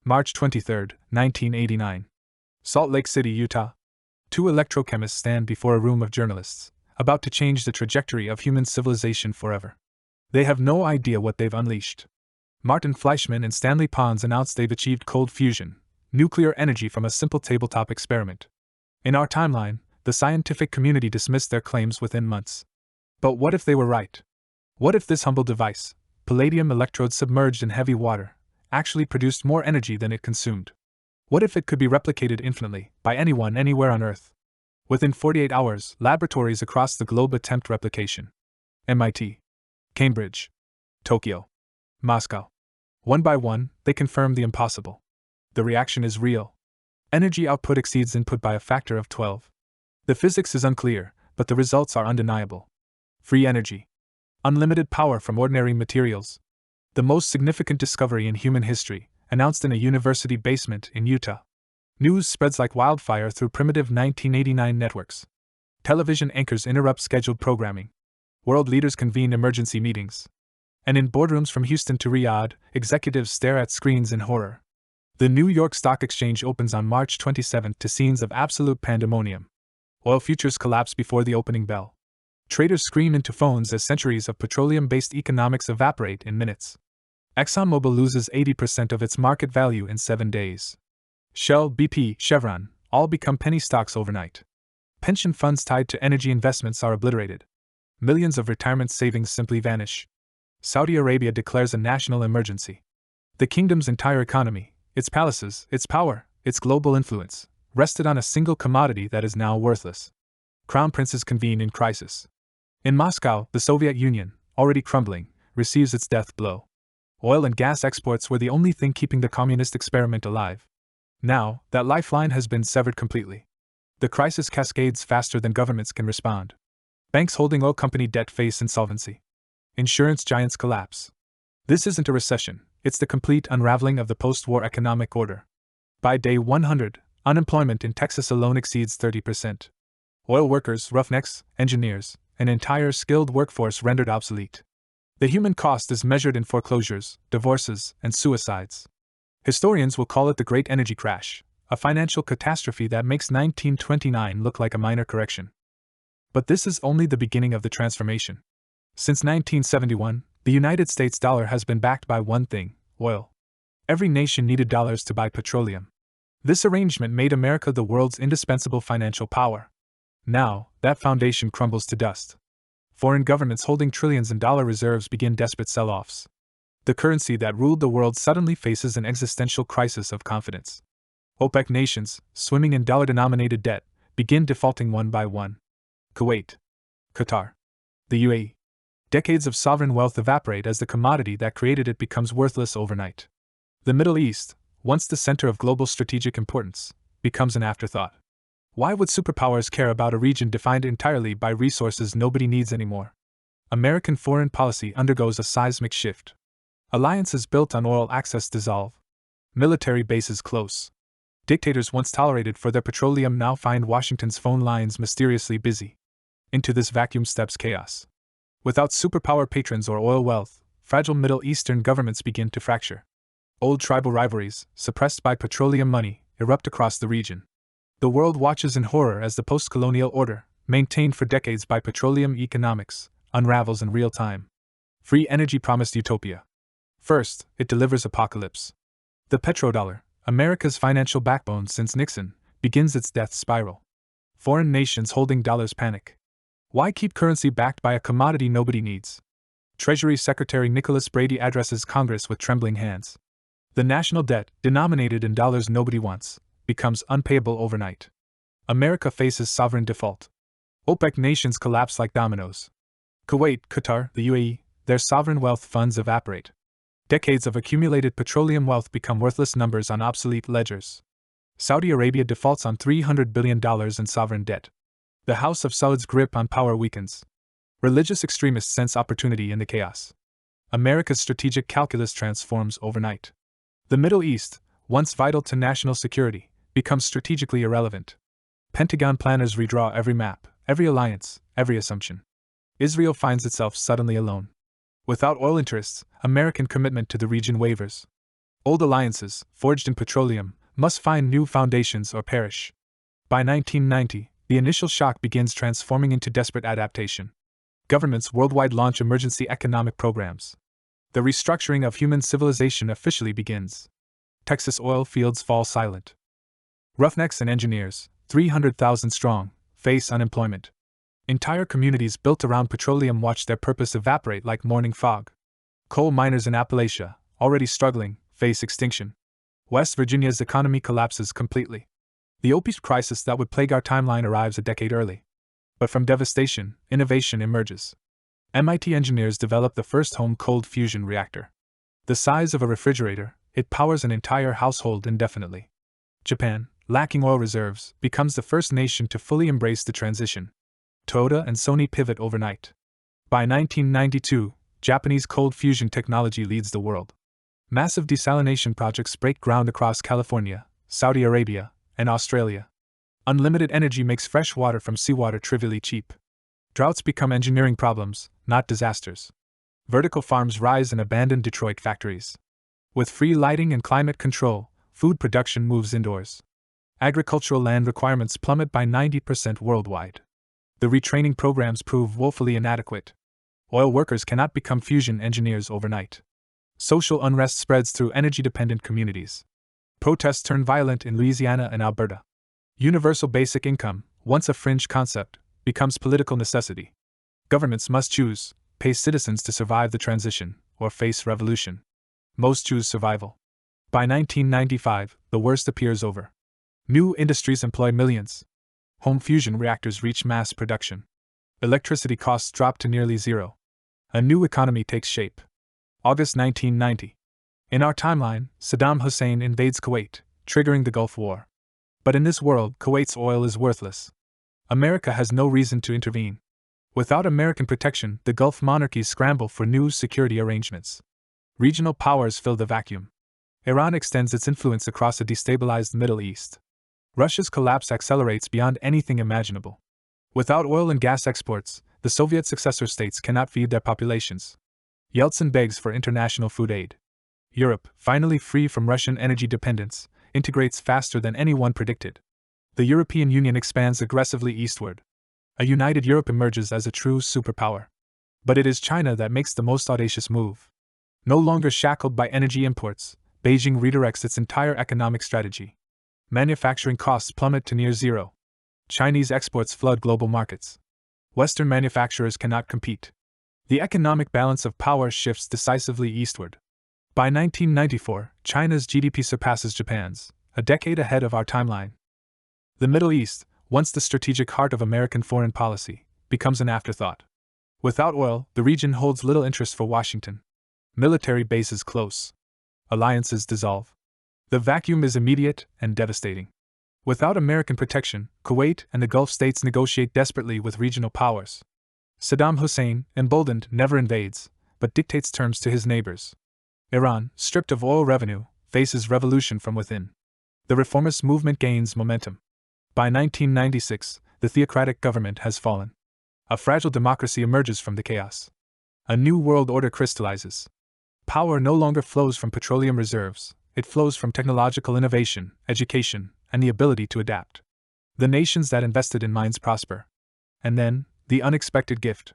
March 23, 1989. Salt Lake City, Utah. Two electrochemists stand before a room of journalists, about to change the trajectory of human civilization forever. They have no idea what they've unleashed. Martin Fleischmann and Stanley Pons announced they've achieved cold fusion, nuclear energy from a simple tabletop experiment. In our timeline, the scientific community dismissed their claims within months. But what if they were right? What if this humble device, palladium electrodes submerged in heavy water, actually produced more energy than it consumed? What if it could be replicated infinitely, by anyone anywhere on Earth? Within 48 hours, laboratories across the globe attempt replication. MIT, Cambridge, Tokyo, Moscow. One by one, they confirm the impossible. The reaction is real. Energy output exceeds input by a factor of 12. The physics is unclear, but the results are undeniable. Free energy. Unlimited power from ordinary materials. The most significant discovery in human history, announced in a university basement in Utah. News spreads like wildfire through primitive 1989 networks. Television anchors interrupt scheduled programming. World leaders convene emergency meetings. And in boardrooms from Houston to Riyadh, executives stare at screens in horror. The New York Stock Exchange opens on March 27 to scenes of absolute pandemonium. Oil futures collapse before the opening bell. Traders scream into phones as centuries of petroleum-based economics evaporate in minutes. ExxonMobil loses 80% of its market value in 7 days. Shell, BP, Chevron, all become penny stocks overnight. Pension funds tied to energy investments are obliterated. Millions of retirement savings simply vanish. Saudi Arabia declares a national emergency. The kingdom's entire economy, its palaces, its power, its global influence, rested on a single commodity that is now worthless. Crown princes convene in crisis. In Moscow, the Soviet Union, already crumbling, receives its death blow. Oil and gas exports were the only thing keeping the communist experiment alive. Now, that lifeline has been severed completely. The crisis cascades faster than governments can respond. Banks holding oil company debt face insolvency. Insurance giants collapse. This isn't a recession, it's the complete unraveling of the post-war economic order. By day 100, unemployment in Texas alone exceeds 30%. Oil workers, roughnecks, engineers, an entire skilled workforce rendered obsolete. The human cost is measured in foreclosures, divorces, and suicides. Historians will call it the Great Energy Crash, a financial catastrophe that makes 1929 look like a minor correction. But this is only the beginning of the transformation. Since 1971, the United States dollar has been backed by one thing: oil. Every nation needed dollars to buy petroleum. This arrangement made America the world's indispensable financial power. Now, that foundation crumbles to dust. Foreign governments holding trillions in dollar reserves begin desperate sell-offs. The currency that ruled the world suddenly faces an existential crisis of confidence. OPEC nations, swimming in dollar-denominated debt, begin defaulting one by one. Kuwait, Qatar, the UAE. Decades of sovereign wealth evaporate as the commodity that created it becomes worthless overnight. The Middle East, once the center of global strategic importance, becomes an afterthought. Why would superpowers care about a region defined entirely by resources nobody needs anymore? American foreign policy undergoes a seismic shift. Alliances built on oil access dissolve. Military bases close. Dictators once tolerated for their petroleum now find Washington's phone lines mysteriously busy. Into this vacuum steps chaos. Without superpower patrons or oil wealth, fragile Middle Eastern governments begin to fracture. Old tribal rivalries, suppressed by petroleum money, erupt across the region. The world watches in horror as the post-colonial order, maintained for decades by petroleum economics, unravels in real time. Free energy promised utopia. First, it delivers apocalypse. The petrodollar, America's financial backbone since Nixon, begins its death spiral. Foreign nations holding dollars panic. Why keep currency backed by a commodity nobody needs? Treasury Secretary Nicholas Brady addresses Congress with trembling hands. The national debt, denominated in dollars nobody wants, becomes unpayable overnight. America faces sovereign default. OPEC nations collapse like dominoes. Kuwait, Qatar, the UAE, their sovereign wealth funds evaporate. Decades of accumulated petroleum wealth become worthless numbers on obsolete ledgers. Saudi Arabia defaults on $300 billion in sovereign debt. The House of Saud's grip on power weakens. Religious extremists sense opportunity in the chaos. America's strategic calculus transforms overnight. The Middle East, once vital to national security, becomes strategically irrelevant. Pentagon planners redraw every map, every alliance, every assumption. Israel finds itself suddenly alone. Without oil interests, American commitment to the region wavers. Old alliances, forged in petroleum, must find new foundations or perish. By 1990, the initial shock begins transforming into desperate adaptation. Governments worldwide launch emergency economic programs. The restructuring of human civilization officially begins. Texas oil fields fall silent. Roughnecks and engineers, 300,000 strong, face unemployment. Entire communities built around petroleum watch their purpose evaporate like morning fog. Coal miners in Appalachia, already struggling, face extinction. West Virginia's economy collapses completely. The opioid crisis that would plague our timeline arrives a decade early. But from devastation, innovation emerges. MIT engineers develop the first home cold fusion reactor. The size of a refrigerator, it powers an entire household indefinitely. Japan, lacking oil reserves, becomes the first nation to fully embrace the transition. Toyota and Sony pivot overnight. By 1992, Japanese cold fusion technology leads the world. Massive desalination projects break ground across California, Saudi Arabia, and Australia. Unlimited energy makes fresh water from seawater trivially cheap. Droughts become engineering problems, not disasters. Vertical farms rise in abandoned Detroit factories. With free lighting and climate control, food production moves indoors. Agricultural land requirements plummet by 90% worldwide. The retraining programs prove woefully inadequate. Oil workers cannot become fusion engineers overnight. Social unrest spreads through energy-dependent communities. Protests turn violent in Louisiana and Alberta. Universal basic income, once a fringe concept, becomes political necessity. Governments must choose, pay citizens to survive the transition, or face revolution. Most choose survival. By 1995, the worst appears over. New industries employ millions. Home fusion reactors reach mass production. Electricity costs drop to nearly zero. A new economy takes shape. August 1990. In our timeline, Saddam Hussein invades Kuwait, triggering the Gulf War. But in this world, Kuwait's oil is worthless. America has no reason to intervene. Without American protection, the Gulf monarchies scramble for new security arrangements. Regional powers fill the vacuum. Iran extends its influence across a destabilized Middle East. Russia's collapse accelerates beyond anything imaginable. Without oil and gas exports, the Soviet successor states cannot feed their populations. Yeltsin begs for international food aid. Europe, finally free from Russian energy dependence, integrates faster than anyone predicted. The European Union expands aggressively eastward. A united Europe emerges as a true superpower. But it is China that makes the most audacious move. No longer shackled by energy imports, Beijing redirects its entire economic strategy. Manufacturing costs plummet to near zero. Chinese exports flood global markets. Western manufacturers cannot compete. The economic balance of power shifts decisively eastward. By 1994, China's GDP surpasses Japan's, a decade ahead of our timeline. The Middle East, once the strategic heart of American foreign policy, becomes an afterthought. Without oil, the region holds little interest for Washington. Military bases close. Alliances dissolve. The vacuum is immediate and devastating. Without American protection, Kuwait and the Gulf states negotiate desperately with regional powers. Saddam Hussein, emboldened, never invades, but dictates terms to his neighbors. Iran, stripped of oil revenue, faces revolution from within. The reformist movement gains momentum. By 1996, the theocratic government has fallen. A fragile democracy emerges from the chaos. A new world order crystallizes. Power no longer flows from petroleum reserves, it flows from technological innovation, education, and the ability to adapt. The nations that invested in mines prosper. And then, the unexpected gift.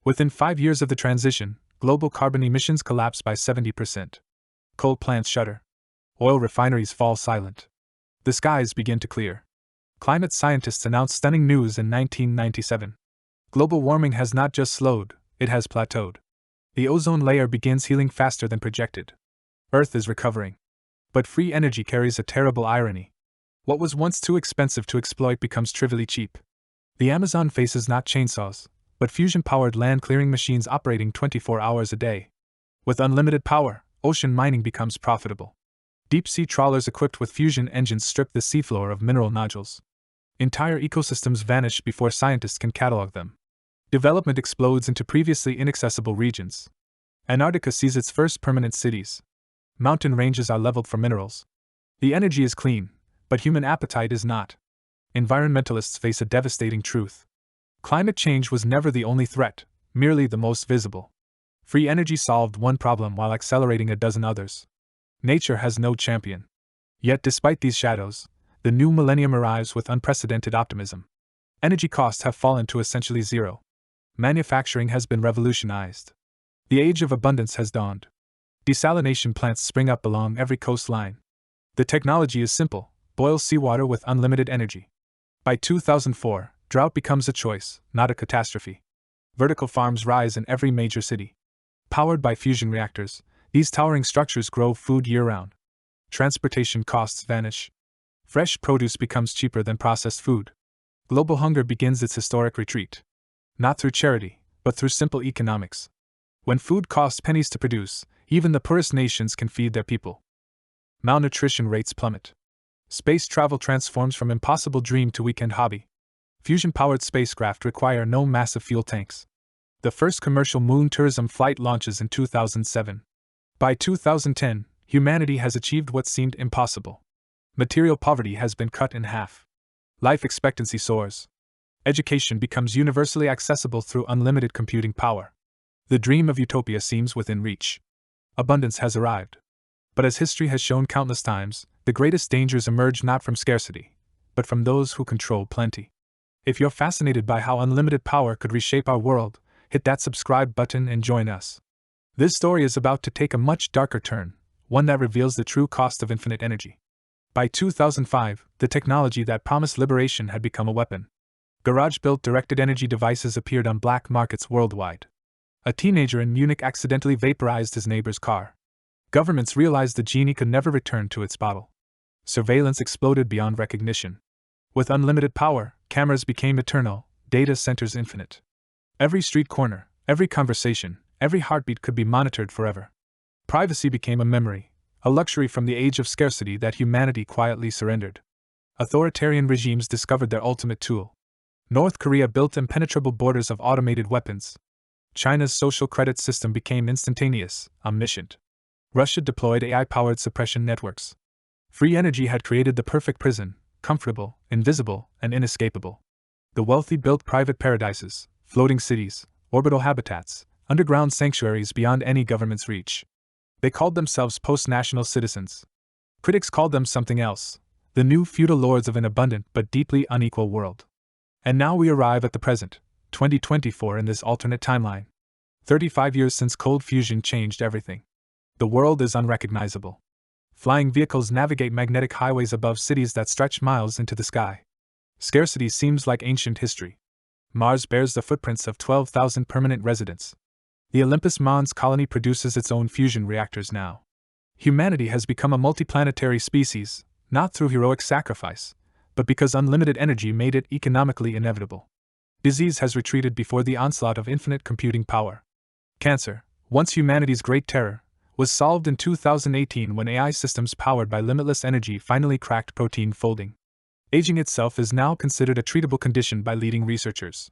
Within 5 years of the transition, global carbon emissions collapse by 70%. Coal plants shudder. Oil refineries fall silent. The skies begin to clear. Climate scientists announce stunning news in 1997. Global warming has not just slowed, it has plateaued. The ozone layer begins healing faster than projected. Earth is recovering. But free energy carries a terrible irony. What was once too expensive to exploit becomes trivially cheap. The Amazon faces not chainsaws, but fusion-powered land-clearing machines operating 24 hours a day. With unlimited power, ocean mining becomes profitable. Deep-sea trawlers equipped with fusion engines strip the seafloor of mineral nodules. Entire ecosystems vanish before scientists can catalog them. Development explodes into previously inaccessible regions. Antarctica sees its first permanent cities. Mountain ranges are leveled for minerals. The energy is clean, but human appetite is not. Environmentalists face a devastating truth. Climate change was never the only threat, merely the most visible. Free energy solved one problem while accelerating a dozen others. Nature has no champion. Yet despite these shadows, the new millennium arrives with unprecedented optimism. Energy costs have fallen to essentially zero. Manufacturing has been revolutionized. The age of abundance has dawned. Desalination plants spring up along every coastline. The technology is simple: boil seawater with unlimited energy. By 2004, drought becomes a choice, not a catastrophe. Vertical farms rise in every major city. Powered by fusion reactors, these towering structures grow food year-round. Transportation costs vanish. Fresh produce becomes cheaper than processed food. Global hunger begins its historic retreat. Not through charity, but through simple economics. When food costs pennies to produce, even the poorest nations can feed their people. Malnutrition rates plummet. Space travel transforms from impossible dream to weekend hobby. Fusion-powered spacecraft require no massive fuel tanks. The first commercial moon tourism flight launches in 2007. By 2010, humanity has achieved what seemed impossible. Material poverty has been cut in half. Life expectancy soars. Education becomes universally accessible through unlimited computing power. The dream of utopia seems within reach. Abundance has arrived. But as history has shown countless times, the greatest dangers emerge not from scarcity, but from those who control plenty. If you're fascinated by how unlimited power could reshape our world, hit that subscribe button and join us. This story is about to take a much darker turn, one that reveals the true cost of infinite energy. By 2005, the technology that promised liberation had become a weapon. Garage-built directed energy devices appeared on black markets worldwide. A teenager in Munich accidentally vaporized his neighbor's car. Governments realized the genie could never return to its bottle. Surveillance exploded beyond recognition. With unlimited power, cameras became eternal, data centers infinite. Every street corner, every conversation, every heartbeat could be monitored forever. Privacy became a memory, a luxury from the age of scarcity that humanity quietly surrendered. Authoritarian regimes discovered their ultimate tool. North Korea built impenetrable borders of automated weapons. China's social credit system became instantaneous, omniscient. Russia deployed AI-powered suppression networks. Free energy had created the perfect prison, comfortable, invisible, and inescapable. The wealthy built private paradises, floating cities, orbital habitats, underground sanctuaries beyond any government's reach. They called themselves post-national citizens. Critics called them something else: the new feudal lords of an abundant but deeply unequal world. And now we arrive at the present, 2024, in this alternate timeline. 35 years since cold fusion changed everything. The world is unrecognizable. Flying vehicles navigate magnetic highways above cities that stretch miles into the sky. Scarcity seems like ancient history. Mars bears the footprints of 12,000 permanent residents. The Olympus Mons colony produces its own fusion reactors now. Humanity has become a multiplanetary species, not through heroic sacrifice, but because unlimited energy made it economically inevitable. Disease has retreated before the onslaught of infinite computing power. Cancer, once humanity's great terror, was solved in 2018 when AI systems powered by limitless energy finally cracked protein folding. Aging itself is now considered a treatable condition by leading researchers.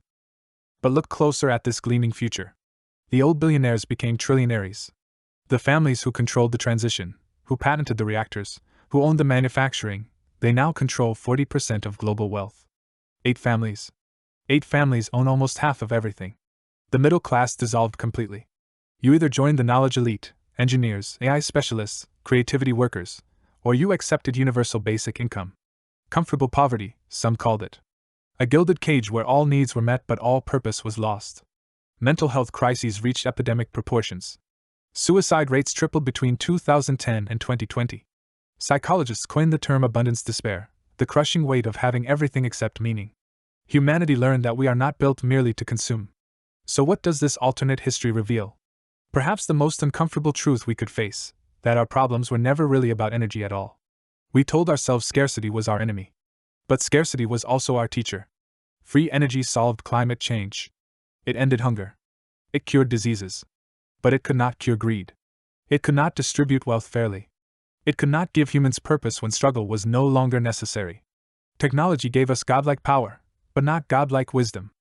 But look closer at this gleaming future. The old billionaires became trillionaires. The families who controlled the transition, who patented the reactors, who owned the manufacturing, they now control 40% of global wealth. 8 families. 8 families own almost half of everything. The middle class dissolved completely. You either joined the knowledge elite, engineers, AI specialists, creativity workers, or you accepted universal basic income. Comfortable poverty, some called it. A gilded cage where all needs were met but all purpose was lost. Mental health crises reached epidemic proportions. Suicide rates tripled between 2010 and 2020. Psychologists coined the term abundance despair, the crushing weight of having everything except meaning. Humanity learned that we are not built merely to consume. So what does this alternate history reveal? Perhaps the most uncomfortable truth we could face, that our problems were never really about energy at all. We told ourselves scarcity was our enemy. But scarcity was also our teacher. Free energy solved climate change. It ended hunger. It cured diseases. But it could not cure greed. It could not distribute wealth fairly. It could not give humans purpose when struggle was no longer necessary. Technology gave us godlike power, but not godlike wisdom.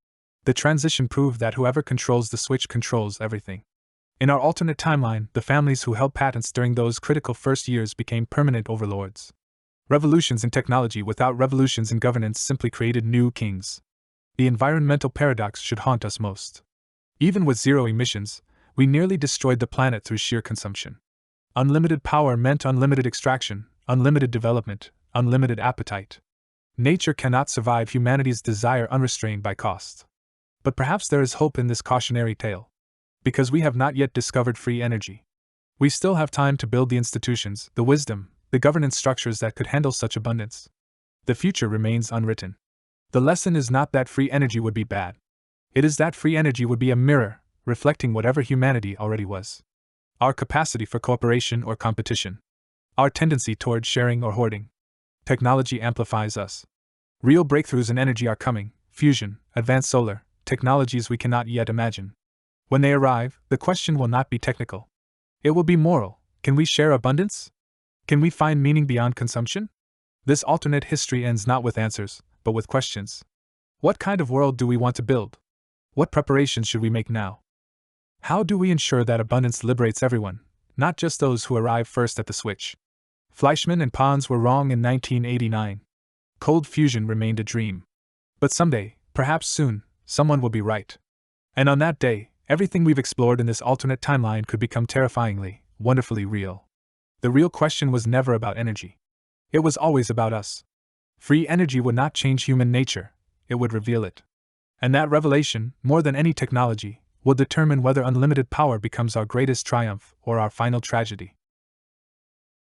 The transition proved that whoever controls the switch controls everything. In our alternate timeline, the families who held patents during those critical first years became permanent overlords. Revolutions in technology without revolutions in governance simply created new kings. The environmental paradox should haunt us most. Even with zero emissions, we nearly destroyed the planet through sheer consumption. Unlimited power meant unlimited extraction, unlimited development, unlimited appetite. Nature cannot survive humanity's desire unrestrained by cost. But perhaps there is hope in this cautionary tale. Because we have not yet discovered free energy. We still have time to build the institutions, the wisdom, the governance structures that could handle such abundance. The future remains unwritten. The lesson is not that free energy would be bad. It is that free energy would be a mirror, reflecting whatever humanity already was. Our capacity for cooperation or competition. Our tendency toward sharing or hoarding. Technology amplifies us. Real breakthroughs in energy are coming: fusion, advanced solar, technologies we cannot yet imagine. When they arrive, the question will not be technical. It will be moral. Can we share abundance? Can we find meaning beyond consumption? This alternate history ends not with answers, but with questions. What kind of world do we want to build? What preparations should we make now? How do we ensure that abundance liberates everyone, not just those who arrive first at the switch? Fleischmann and Pons were wrong in 1989. Cold fusion remained a dream. But someday, perhaps soon, someone will be right. And on that day, everything we've explored in this alternate timeline could become terrifyingly, wonderfully real. The real question was never about energy. It was always about us. Free energy would not change human nature, it would reveal it. And that revelation, more than any technology, will determine whether unlimited power becomes our greatest triumph or our final tragedy.